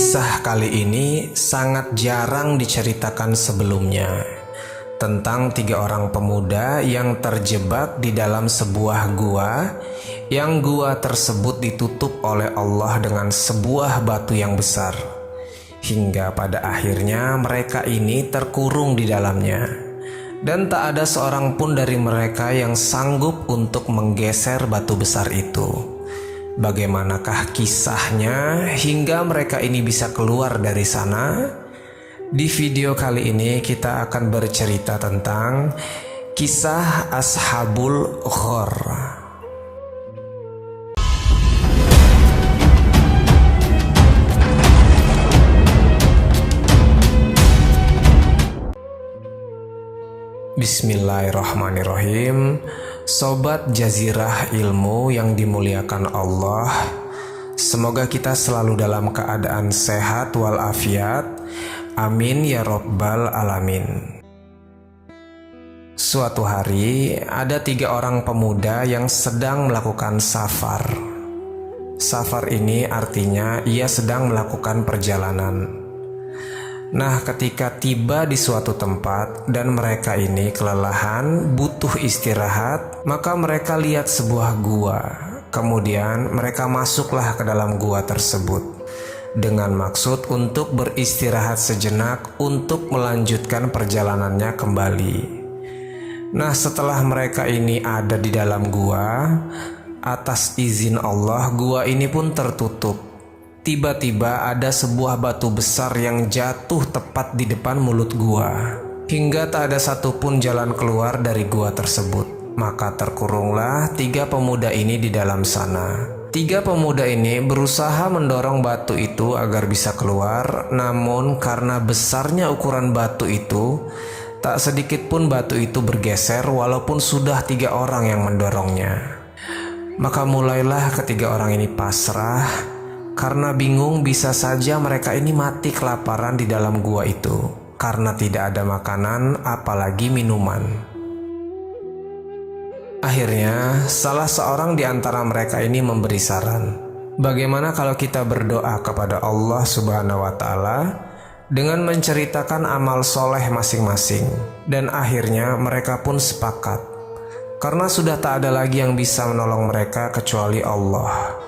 Kisah kali ini sangat jarang diceritakan sebelumnya, tentang 3 orang pemuda yang terjebak di dalam sebuah gua, yang gua tersebut ditutup oleh Allah dengan sebuah batu yang besar, hingga pada akhirnya mereka ini terkurung di dalamnya, dan tak ada seorang pun dari mereka yang sanggup untuk menggeser batu besar itu. Bagaimanakah kisahnya hingga mereka ini bisa keluar dari sana? Di video kali ini kita akan bercerita tentang kisah Ashabul Ghor. Bismillahirrahmanirrahim. Sobat Jazirah Ilmu yang dimuliakan Allah, semoga kita selalu dalam keadaan sehat walafiat. Amin ya Rabbal Alamin. Suatu hari ada 3 orang pemuda yang sedang melakukan safar. Safar ini artinya ia sedang melakukan perjalanan. Nah, ketika tiba di suatu tempat dan mereka ini kelelahan, butuh istirahat, maka mereka lihat sebuah gua. Kemudian mereka masuklah ke dalam gua tersebut dengan maksud untuk beristirahat sejenak untuk melanjutkan perjalanannya kembali. Nah, setelah mereka ini ada di dalam gua, atas izin Allah gua ini pun tertutup. Tiba-tiba ada sebuah batu besar yang jatuh tepat di depan mulut gua, hingga tak ada satupun jalan keluar dari gua tersebut. Maka terkurunglah 3 pemuda ini di dalam sana. 3 pemuda ini berusaha mendorong batu itu agar bisa keluar, namun karena besarnya ukuran batu itu, tak sedikit pun batu itu bergeser walaupun sudah 3 orang yang mendorongnya. Maka mulailah ketiga orang ini pasrah, karena bingung bisa saja mereka ini mati kelaparan di dalam gua itu, karena tidak ada makanan apalagi minuman. Akhirnya salah seorang di antara mereka ini memberi saran, bagaimana kalau kita berdoa kepada Allah Subhanahu wa Ta'ala dengan menceritakan amal soleh masing-masing. Dan akhirnya mereka pun sepakat, karena sudah tak ada lagi yang bisa menolong mereka kecuali Allah.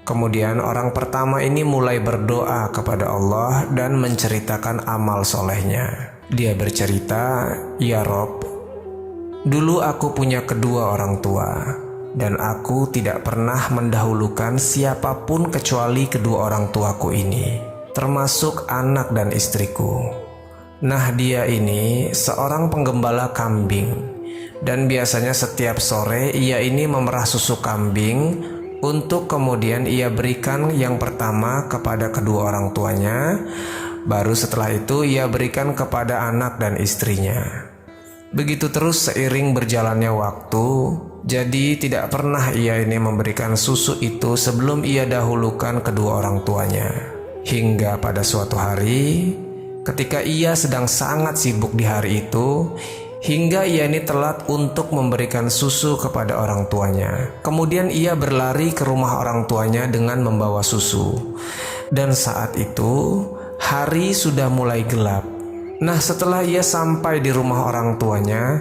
Kemudian orang pertama ini mulai berdoa kepada Allah dan menceritakan amal solehnya. Dia bercerita, "Ya Rob, dulu aku punya kedua orang tua, dan aku tidak pernah mendahulukan siapapun kecuali kedua orang tuaku ini, termasuk anak dan istriku. Nah, dia ini seorang penggembala kambing, dan biasanya setiap sore ia ini memerah susu kambing untuk kemudian ia berikan yang pertama kepada kedua orang tuanya, baru setelah itu ia berikan kepada anak dan istrinya. Begitu terus seiring berjalannya waktu, jadi tidak pernah ia ini memberikan susu itu sebelum ia dahulukan kedua orang tuanya. Hingga pada suatu hari, ketika ia sedang sangat sibuk di hari itu, hingga ia ini telat untuk memberikan susu kepada orang tuanya. Kemudian ia berlari ke rumah orang tuanya dengan membawa susu. Dan saat itu hari sudah mulai gelap. Nah, setelah ia sampai di rumah orang tuanya,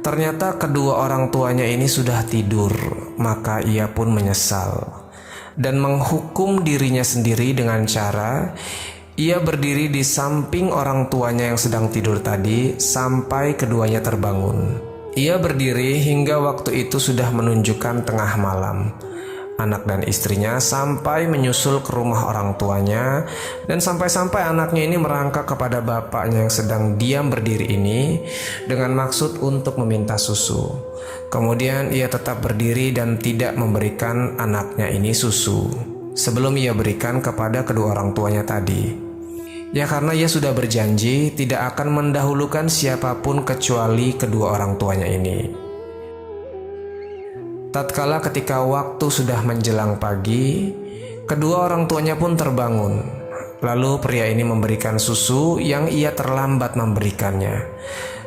ternyata kedua orang tuanya ini sudah tidur. Maka ia pun menyesal dan menghukum dirinya sendiri dengan cara ia berdiri di samping orang tuanya yang sedang tidur tadi sampai keduanya terbangun. Ia berdiri hingga waktu itu sudah menunjukkan tengah malam. Anak dan istrinya sampai menyusul ke rumah orang tuanya, dan sampai-sampai anaknya ini merangkak kepada bapaknya yang sedang diam berdiri ini dengan maksud untuk meminta susu. Kemudian ia tetap berdiri dan tidak memberikan anaknya ini susu sebelum ia berikan kepada kedua orang tuanya tadi. Ya, karena ia sudah berjanji tidak akan mendahulukan siapapun kecuali kedua orang tuanya ini. Tatkala ketika waktu sudah menjelang pagi, kedua orang tuanya pun terbangun. Lalu pria ini memberikan susu yang ia terlambat memberikannya.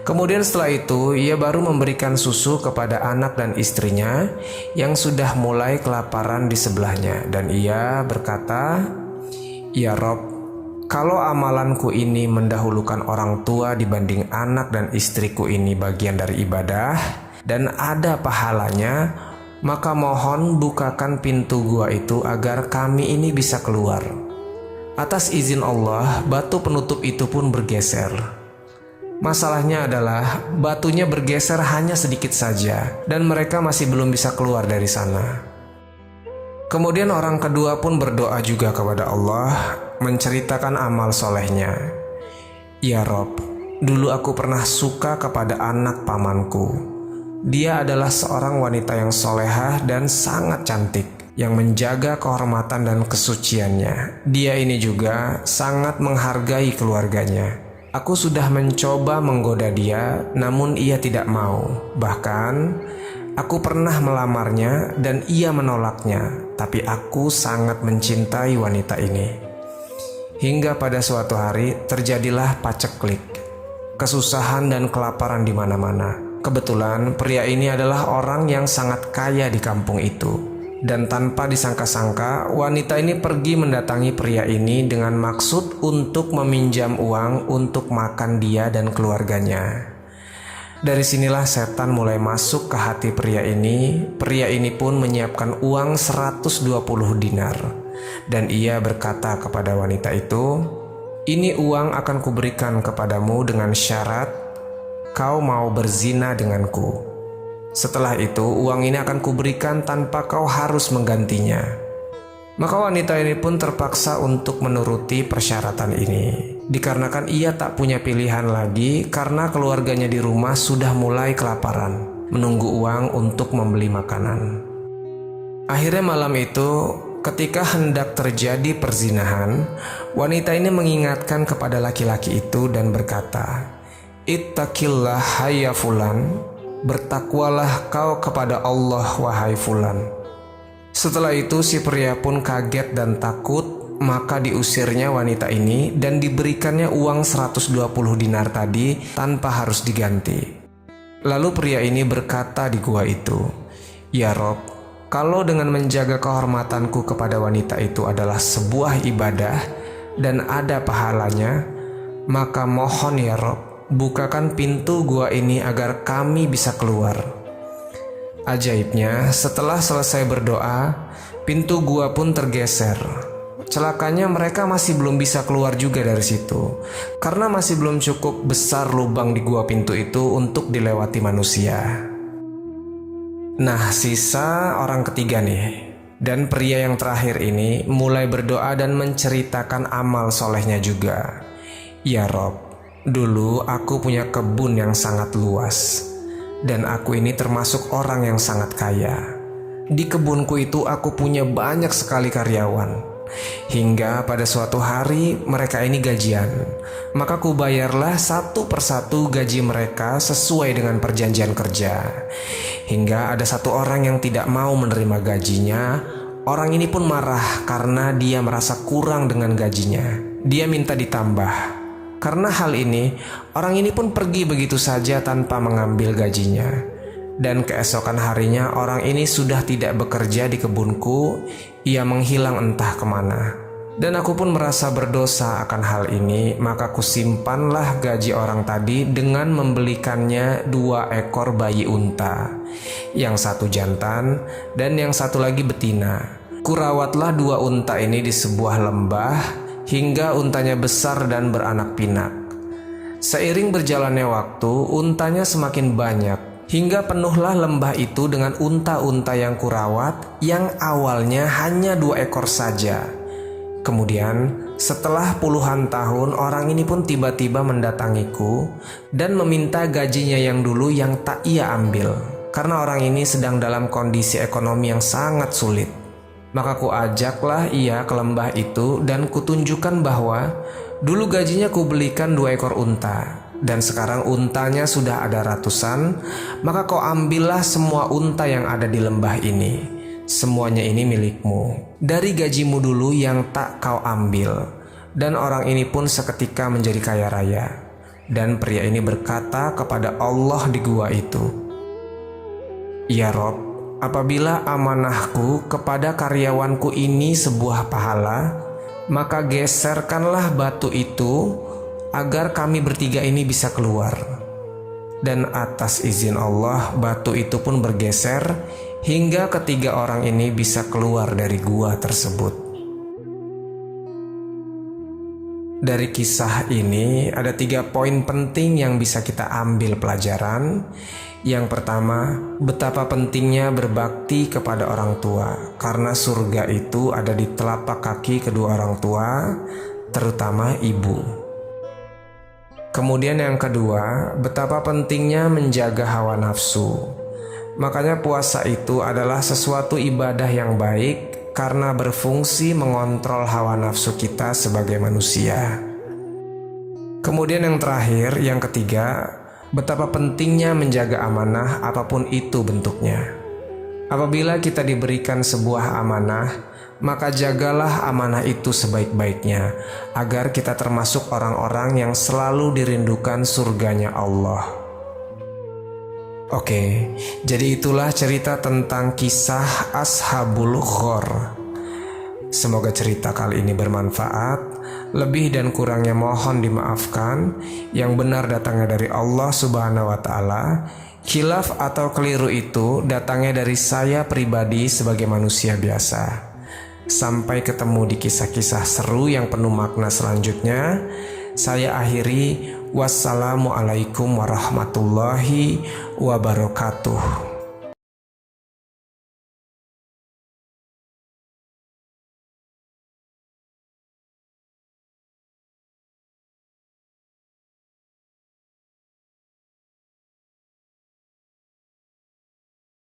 Kemudian setelah itu ia baru memberikan susu kepada anak dan istrinya yang sudah mulai kelaparan di sebelahnya. Dan ia berkata, Ya Rob, kalau amalanku ini mendahulukan orang tua dibanding anak dan istriku ini bagian dari ibadah dan ada pahalanya, maka mohon bukakan pintu gua itu agar kami ini bisa keluar. Atas izin Allah, batu penutup itu pun bergeser. Masalahnya adalah batunya bergeser hanya sedikit saja dan mereka masih belum bisa keluar dari sana. Kemudian orang kedua pun berdoa juga kepada Allah, menceritakan amal solehnya. Ya Rob, dulu aku pernah suka kepada anak pamanku. Dia adalah seorang wanita yang solehah dan sangat cantik, yang menjaga kehormatan dan kesuciannya. Dia ini juga sangat menghargai keluarganya. Aku sudah mencoba menggoda dia, namun ia tidak mau. Bahkan aku pernah melamarnya dan ia menolaknya, tapi aku sangat mencintai wanita ini. Hingga pada suatu hari terjadilah paceklik, kesusahan dan kelaparan di mana-mana. Kebetulan pria ini adalah orang yang sangat kaya di kampung itu. Dan tanpa disangka-sangka, wanita ini pergi mendatangi pria ini dengan maksud untuk meminjam uang untuk makan dia dan keluarganya. Dari sinilah setan mulai masuk ke hati pria ini. Pria ini pun menyiapkan uang 120 dinar. Dan ia berkata kepada wanita itu, "Ini uang akan kuberikan kepadamu dengan syarat kau mau berzina denganku. Setelah itu uang ini akan kuberikan tanpa kau harus menggantinya." Maka wanita ini pun terpaksa untuk menuruti persyaratan ini, dikarenakan ia tak punya pilihan lagi karena keluarganya di rumah sudah mulai kelaparan, menunggu uang untuk membeli makanan. Akhirnya malam itu, ketika hendak terjadi perzinahan, wanita ini mengingatkan kepada laki-laki itu dan berkata, "Ittaqillah hayya fulan, bertakwalah kau kepada Allah wahai fulan." Setelah itu si pria pun kaget dan takut, maka diusirnya wanita ini dan diberikannya uang 120 dinar tadi tanpa harus diganti. Lalu pria ini berkata di gua itu, "Ya Rob, kalau dengan menjaga kehormatanku kepada wanita itu adalah sebuah ibadah dan ada pahalanya, maka mohon ya Rob, bukakan pintu gua ini agar kami bisa keluar." Ajaibnya, setelah selesai berdoa, pintu gua pun tergeser. Celakanya mereka masih belum bisa keluar juga dari situ, karena masih belum cukup besar lubang di gua pintu itu untuk dilewati manusia. Nah, sisa orang ketiga nih. Dan pria yang terakhir ini mulai berdoa dan menceritakan amal solehnya juga. "Ya Rob, dulu aku punya kebun yang sangat luas. Dan aku ini termasuk orang yang sangat kaya. Di kebunku itu aku punya banyak sekali karyawan. Hingga pada suatu hari mereka ini gajian. Maka ku bayarlah satu persatu gaji mereka sesuai dengan perjanjian kerja. Hingga ada satu orang yang tidak mau menerima gajinya. Orang ini pun marah karena dia merasa kurang dengan gajinya. Dia minta ditambah. Karena hal ini, orang ini pun pergi begitu saja tanpa mengambil gajinya. Dan keesokan harinya orang ini sudah tidak bekerja di kebunku. Ia menghilang entah kemana. Dan aku pun merasa berdosa akan hal ini. Maka kusimpanlah gaji orang tadi dengan membelikannya 2 ekor bayi unta. Yang satu jantan dan yang satu lagi betina. Kurawatlah 2 unta ini di sebuah lembah hingga untanya besar dan beranak pinak. Seiring berjalannya waktu, untanya semakin banyak, hingga penuhlah lembah itu dengan unta-unta yang kurawat, yang awalnya hanya 2 ekor saja. Kemudian, setelah puluhan tahun, orang ini pun tiba-tiba mendatangiku dan meminta gajinya yang dulu yang tak ia ambil, karena orang ini sedang dalam kondisi ekonomi yang sangat sulit. Maka ku ajaklah ia ke lembah itu dan kutunjukkan bahwa dulu gajinya kubelikan 2 ekor unta dan sekarang untanya sudah ada ratusan. Maka kau ambillah semua unta yang ada di lembah ini. Semuanya ini milikmu dari gajimu dulu yang tak kau ambil. Dan orang ini pun seketika menjadi kaya raya. Dan pria ini berkata kepada Allah di gua itu, "Ya Rob, apabila amanahku kepada karyawanku ini sebuah pahala, maka geserkanlah batu itu agar kami bertiga ini bisa keluar. Dan atas izin Allah, batu itu pun bergeser hingga ketiga orang ini bisa keluar dari gua tersebut. Dari kisah ini ada 3 poin penting yang bisa kita ambil pelajaran. Yang pertama, betapa pentingnya berbakti kepada orang tua, karena surga itu ada di telapak kaki kedua orang tua, terutama ibu. Kemudian yang kedua, betapa pentingnya menjaga hawa nafsu. Makanya puasa itu adalah sesuatu ibadah yang baik karena berfungsi mengontrol hawa nafsu kita sebagai manusia. Kemudian yang terakhir, yang ketiga, betapa pentingnya menjaga amanah apapun itu bentuknya. Apabila kita diberikan sebuah amanah, maka jagalah amanah itu sebaik-baiknya, agar kita termasuk orang-orang yang selalu dirindukan surganya Allah. Oke, jadi itulah cerita tentang kisah Ashabul Ghor. Semoga cerita kali ini bermanfaat. Lebih dan kurangnya mohon dimaafkan. Yang benar datangnya dari Allah Subhanahu wa Ta'ala. Khilaf atau keliru itu datangnya dari saya pribadi sebagai manusia biasa. Sampai ketemu di kisah-kisah seru yang penuh makna selanjutnya. Saya akhiri. Wassalamualaikum warahmatullahi wabarakatuh.